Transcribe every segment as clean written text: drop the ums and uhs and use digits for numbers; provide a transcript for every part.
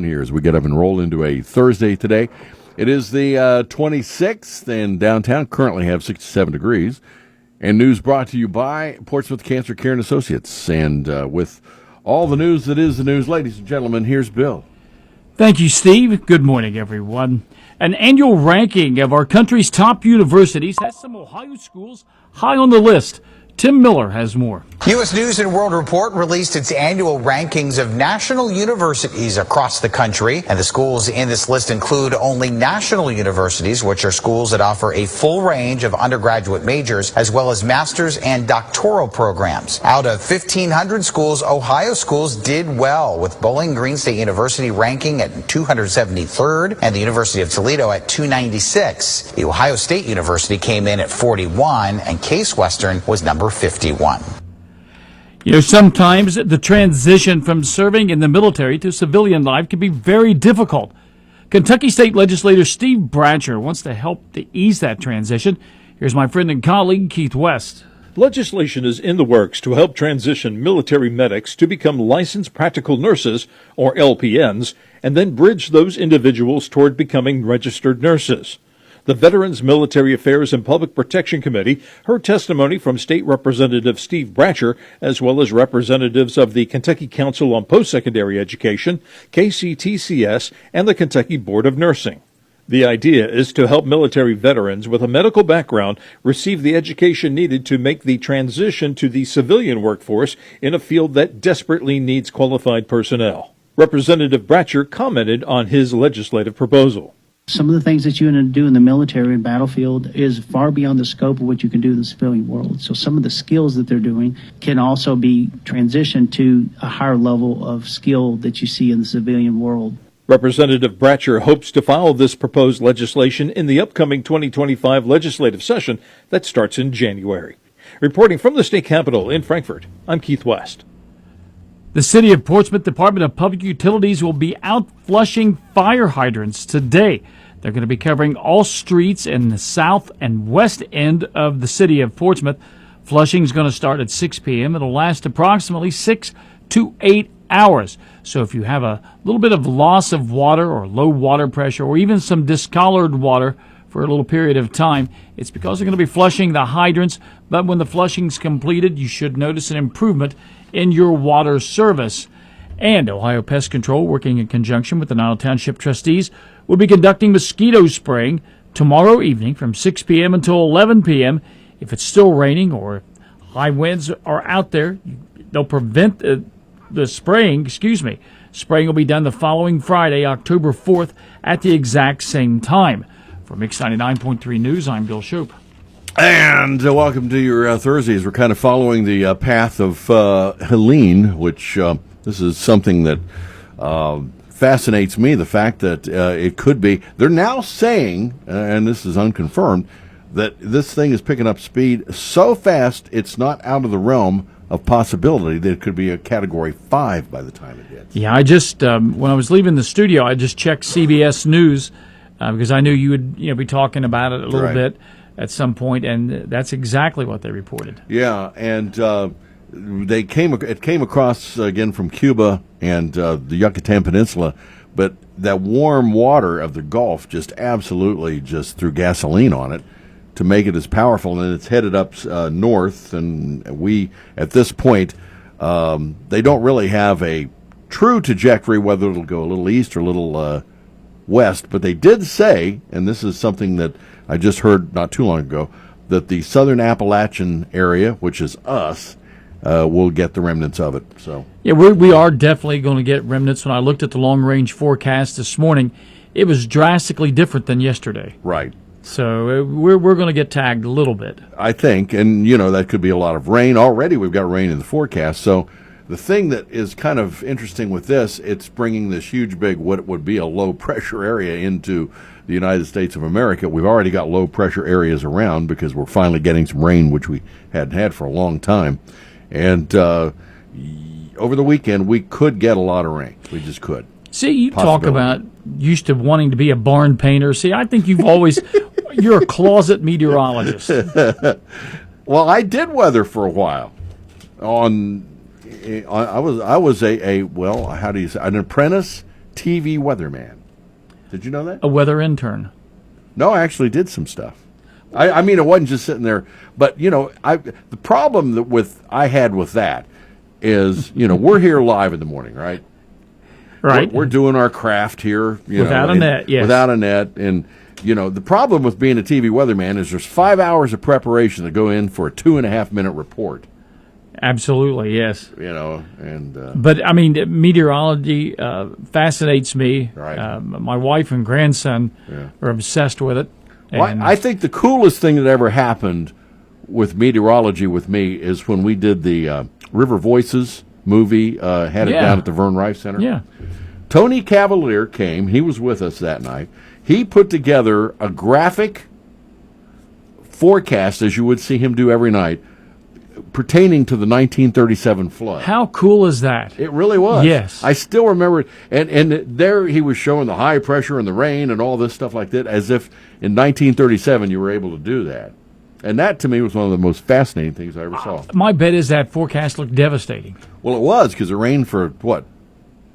fun here as we get up and roll into a Thursday today. It is the 26th, and downtown currently have 67 degrees. And news brought to you by Portsmouth Cancer Care and Associates. And with all the news that is the news, ladies and gentlemen, here's Bill. Thank you, Steve. Good morning, everyone. An annual ranking of our country's top universities has some Ohio schools high on the list. Tim Miller has more. U.S. News and World Report released its annual rankings of national universities across the country. And the schools in this list include only national universities, which are schools that offer a full range of undergraduate majors, as well as master's and doctoral programs. Out of 1,500 schools, Ohio schools did well, with Bowling Green State University ranking at 273rd and the University of Toledo at 296. The Ohio State University came in at 41, and Case Western was number 51. You know, sometimes the transition from serving in the military to civilian life can be very difficult. Kentucky State Legislator Steve Bratcher wants to help to ease that transition. Here's my friend and colleague, Keith West. Legislation is in the works to help transition military medics to become licensed practical nurses, or LPNs, and then bridge those individuals toward becoming registered nurses. The Veterans Military Affairs and Public Protection Committee heard testimony from State Representative Steve Bratcher, as well as representatives of the Kentucky Council on Post-Secondary Education, KCTCS, and the Kentucky Board of Nursing. The idea is to help military veterans with a medical background receive the education needed to make the transition to the civilian workforce in a field that desperately needs qualified personnel. Representative Bratcher commented on his legislative proposal. Some of the things that you can do in the military and battlefield is far beyond the scope of what you can do in the civilian world. So some of the skills that they're doing can also be transitioned to a higher level of skill that you see in the civilian world. Representative Bratcher hopes to file this proposed legislation in the upcoming 2025 legislative session that starts in January. Reporting from the state capitol in Frankfort, I'm Keith West. The City of Portsmouth Department of Public Utilities will be out flushing fire hydrants today. They're going to be covering all streets in the south and west end of the City of Portsmouth. Flushing is going to start at 6 p.m. It'll last approximately 6 to 8 hours. So if you have a little bit of loss of water or low water pressure or even some discolored water for a little period of time, it's because they're going to be flushing the hydrants. But when the flushing's completed, you should notice an improvement in your water service. And Ohio Pest Control, working in conjunction with the Nile Township trustees, will be conducting mosquito spraying tomorrow evening from 6 p.m. until 11 p.m. If it's still raining or if high winds are out there, they'll prevent the spraying. Spraying will be done the following Friday, October 4th, at the exact same time. For Mix 99.3 News, I'm Bill Shope. And welcome to your Thursdays. We're kind of following the path of Helene, which this is something that fascinates me, the fact that it could be. They're now saying, and this is unconfirmed, that this thing is picking up speed so fast it's not out of the realm of possibility that it could be a Category 5 by the time it hits. Yeah, I just, when I was leaving the studio, I just checked CBS News because I knew you would be talking about it a little bit at some point, and that's exactly what they reported. Yeah, and it came across again from Cuba and the Yucatan Peninsula, but that warm water of the Gulf just absolutely just threw gasoline on it to make it as powerful, and it's headed up north, and we, at this point, they don't really have a true trajectory, whether it'll go a little east or a little west, but they did say, and this is something that I just heard not too long ago, that the southern Appalachian area, which is us, will get the remnants of it. So yeah, we are definitely going to get remnants. When I looked at the long-range forecast this morning, it was drastically different than yesterday. Right. So we're going to get tagged a little bit, I think, and that could be a lot of rain. Already we've got rain in the forecast. So the thing that is kind of interesting with this, it's bringing this huge, big, what would be a low-pressure area into the United States of America. We've already got low-pressure areas around because we're finally getting some rain, which we hadn't had for a long time. And over the weekend, we could get a lot of rain. We just could. See, you talk about used to wanting to be a barn painter. See, I think you've always you're a closet meteorologist. Well, I did weather for a while. I was an apprentice TV weatherman. Did you know that? A weather intern. No, I actually did some stuff. I mean, it wasn't just sitting there. But, the problem I had with that is, we're here live in the morning, right? Right. We're doing our craft here. Without a net, yes. Without a net. And, the problem with being a TV weatherman is there's 5 hours of preparation to go in for a 2.5-minute report. Absolutely, yes. But I mean, meteorology fascinates me. Right. My wife and grandson are obsessed with it. Well, I think the coolest thing that ever happened with meteorology with me is when we did the River Voices movie, had it down at the Vern Rife Center. Yeah. Tony Cavalier came. He was with us that night. He put together a graphic forecast, as you would see him do every night, pertaining to the 1937 flood. How cool is that? It really was. Yes. I still remember it. And there he was showing the high pressure and the rain and all this stuff like that, as if in 1937 you were able to do that. And that, to me, was one of the most fascinating things I ever saw. My bet is that forecast looked devastating. Well, it was, because it rained for,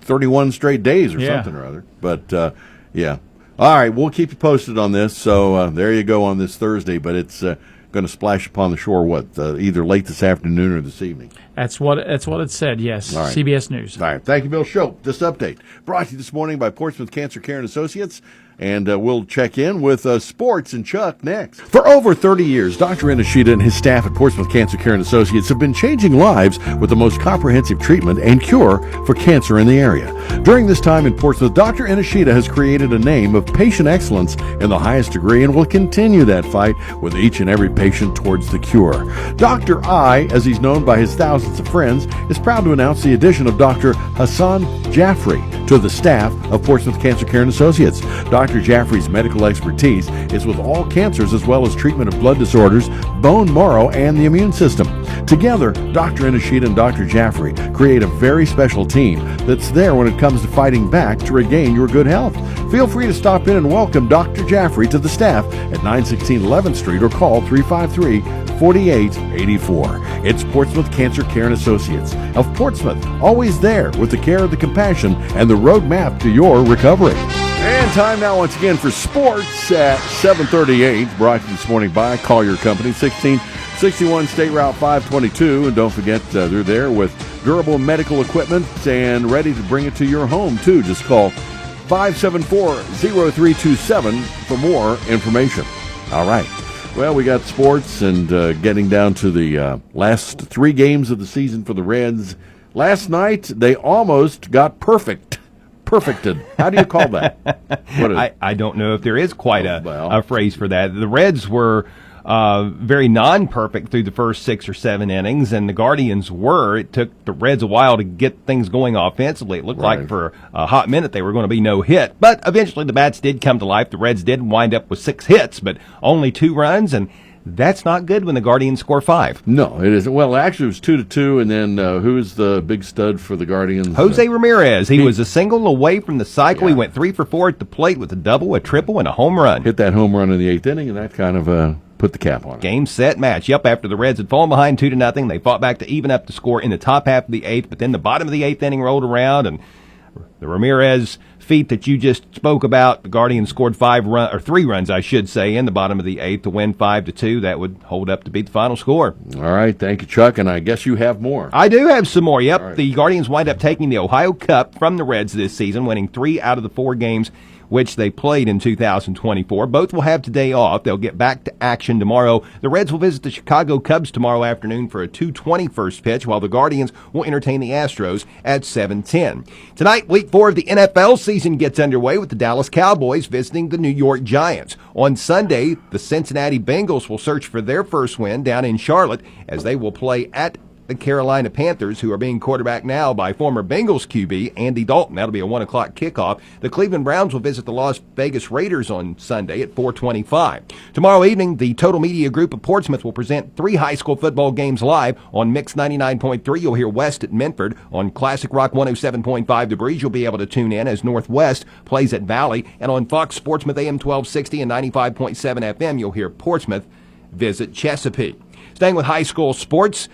31 straight days or something or other. But, yeah. All right, we'll keep you posted on this. So there you go on this Thursday. But it's going to splash upon the shore, either late this afternoon or this evening. That's what it said, yes. All right. CBS News. All right. Thank you, Bill Shope. This update brought to you this morning by Portsmouth Cancer Care and Associates. And we'll check in with sports and Chuck next. For over 30 years, Dr. Inashita and his staff at Portsmouth Cancer Care and Associates have been changing lives with the most comprehensive treatment and cure for cancer in the area. During this time in Portsmouth, Dr. Inashita has created a name of patient excellence in the highest degree and will continue that fight with each and every patient towards the cure. Dr. I, as he's known by his thousands of friends, is proud to announce the addition of Dr. Hassan Jaffrey to the staff of Portsmouth Cancer Care and Associates. Dr. Jaffrey's medical expertise is with all cancers as well as treatment of blood disorders, bone marrow, and the immune system. Together, Dr. Inashita and Dr. Jaffrey create a very special team that's there when it comes to fighting back to regain your good health. Feel free to stop in and welcome Dr. Jaffrey to the staff at 916 11th Street or call 353-4884. It's Portsmouth Cancer Care and Associates of Portsmouth, always there with the care, the compassion, and the roadmap to your recovery. And time now once again for sports at 7:38. Brought to you this morning by Collier Company, 1661 State Route 522. And don't forget, they're there with durable medical equipment and ready to bring it to your home, too. Just call 574-0327 for more information. All right. Well, we got sports and getting down to the last 3 games of the season for the Reds. Last night, they almost got perfected. How do you call that? I don't know if there is quite a phrase for that. The Reds were very non-perfect through the first 6 or 7 innings, and the Guardians were. It took the Reds a while to get things going offensively. It looked like for a hot minute they were going to be no hit, but eventually the bats did come to life. The Reds did wind up with 6 hits, but only 2 runs, and that's not good when the Guardians score 5. No, it isn't. Well, actually, it was 2-2, and then who's the big stud for the Guardians? Jose Ramirez. He was a single away from the cycle. He went 3 for 4 at the plate with a double, a triple, and a home run. Hit that home run in the 8th inning, and that kind of put the cap on it. Game, set, match. Yep, after the Reds had fallen behind 2-0, they fought back to even up the score in the top half of the 8th, but then the bottom of the 8th inning rolled around, and the Ramirez feat that you just spoke about, the Guardians scored 3 runs, I should say, in the bottom of the 8th to win 5-2. That would hold up to beat the final score. All right, thank you, Chuck, and I guess you have more. I do have some more, yep. Right. The Guardians wind up taking the Ohio Cup from the Reds this season, winning 3 out of the 4 games which they played in 2024. Both will have today off. They'll get back to action tomorrow. The Reds will visit the Chicago Cubs tomorrow afternoon for a 2:20 first pitch, while the Guardians will entertain the Astros at 7:10. Tonight, week 4 of the NFL season gets underway with the Dallas Cowboys visiting the New York Giants. On Sunday, the Cincinnati Bengals will search for their first win down in Charlotte as they will play at the Carolina Panthers, who are being quarterbacked now by former Bengals QB Andy Dalton. That'll be a 1 o'clock kickoff. The Cleveland Browns will visit the Las Vegas Raiders on Sunday at 4:25. Tomorrow evening, the Total Media Group of Portsmouth will present 3 high school football games live. On Mix 99.3, you'll hear West at Minford. On Classic Rock 107.5 The Breeze, you'll be able to tune in as Northwest plays at Valley. And on Fox Sportsmouth AM 1260 and 95.7 FM, you'll hear Portsmouth visit Chesapeake. Staying with high school sports,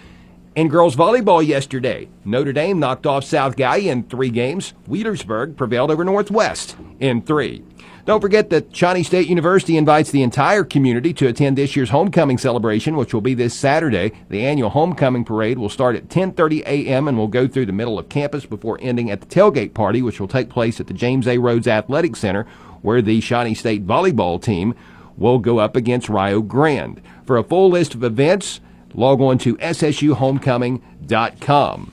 In girls volleyball yesterday, Notre Dame knocked off South Gallia in 3 games. Wheelersburg prevailed over Northwest in 3. Don't forget that Shawnee State University invites the entire community to attend this year's homecoming celebration, which will be this Saturday. The annual homecoming parade will start at 10:30 a.m. and will go through the middle of campus before ending at the tailgate party, which will take place at the James A. Rhodes Athletic Center, where the Shawnee State volleyball team will go up against Rio Grande. For a full list of events, log on to ssuhomecoming.com.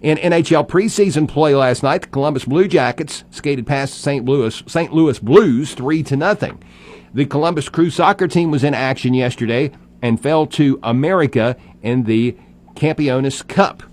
In NHL preseason play last night, the Columbus Blue Jackets skated past the St. Louis Blues 3-0. The Columbus Crew soccer team was in action yesterday and fell to America in the Campeones Cup.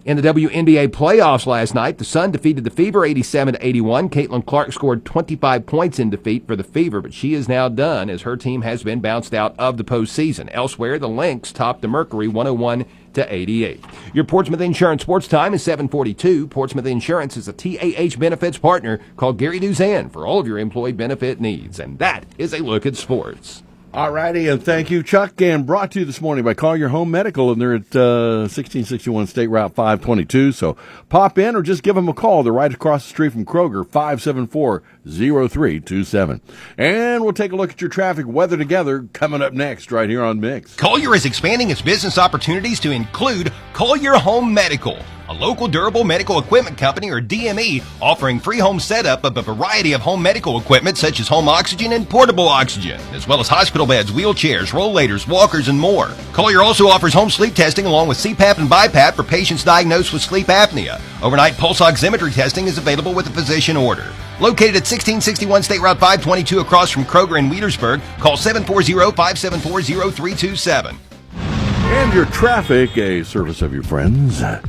In the WNBA playoffs last night, the Sun defeated the Fever 87-81. Caitlin Clark scored 25 points in defeat for the Fever, but she is now done as her team has been bounced out of the postseason. Elsewhere, the Lynx topped the Mercury 101-88. Your Portsmouth Insurance Sports Time is 7:42. Portsmouth Insurance is a TAH benefits partner. Call Gary Duzan for all of your employee benefit needs. And that is a look at sports. All righty, and thank you, Chuck. And brought to you this morning by Call Your Home Medical, and they're at 1661 State Route 522. So pop in or just give them a call. They're right across the street from Kroger, 574-0327. And we'll take a look at your traffic weather together coming up next right here on Mix. Collier is expanding its business opportunities to include Collier Home Medical, a local durable medical equipment company, or DME, offering free home setup of a variety of home medical equipment such as home oxygen and portable oxygen, as well as hospital beds, wheelchairs, rollators, walkers, and more. Collier also offers home sleep testing along with CPAP and BiPAP for patients diagnosed with sleep apnea. Overnight pulse oximetry testing is available with a physician order. Located at 1661 State Route 522 across from Kroger in Wheelersburg, call 740-574-0327. And your traffic, a service of your friends at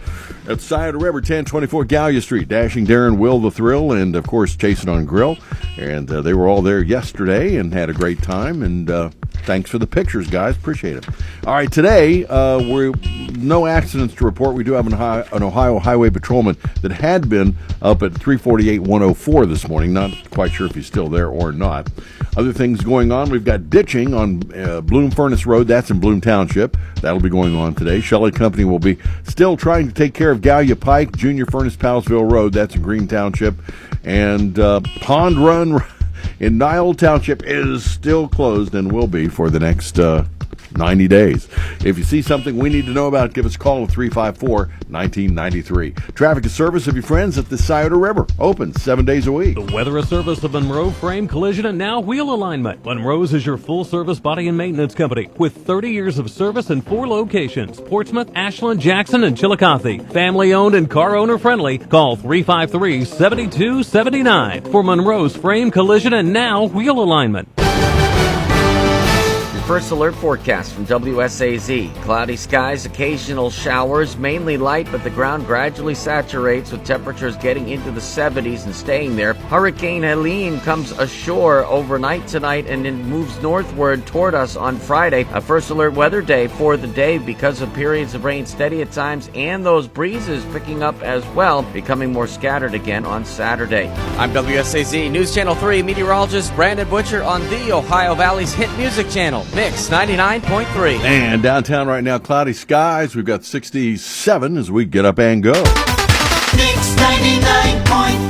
Scioto River, 1024 Gallia Street. Dashing Darren, Will the Thrill, and, of course, Chasing on Grill. And they were all there yesterday and had a great time. And thanks for the pictures, guys. Appreciate it. All right, today, no accidents to report. We do have an Ohio Highway Patrolman that had been up at 348-104 this morning. Not quite sure if he's still there or not. Other things going on, we've got ditching on Bloom Furnace Road. That's in Bloom Township. That'll be going on today. Shelley Company will be still trying to take care of Gallia Pike, Junior Furnace, Powellsville Road. That's in Green Township. And Pond Run in Niles Township is still closed and will be for the next 90 days. If you see something we need to know about, give us a call at 354-1993. Traffic is service of your friends at the Scioto River. Open 7 days a week. The weather is service of Monroe Frame Collision and now Wheel Alignment. Monroe's is your full-service body and maintenance company with 30 years of service in 4 locations: Portsmouth, Ashland, Jackson, and Chillicothe. Family-owned and car owner-friendly. Call 353-7279 for Monroe's Frame Collision and now Wheel Alignment. First alert forecast from WSAZ. Cloudy skies, occasional showers, mainly light, but the ground gradually saturates with temperatures getting into the 70s and staying there. Hurricane Helene comes ashore overnight tonight and then moves northward toward us on Friday. A first alert weather day for the day because of periods of rain steady at times and those breezes picking up as well, becoming more scattered again on Saturday. I'm WSAZ News Channel 3 meteorologist Brandon Butcher on the Ohio Valley's hit music channel. Mix 99.3. And downtown right now, cloudy skies. We've got 67 as we get up and go. Mix 99.3.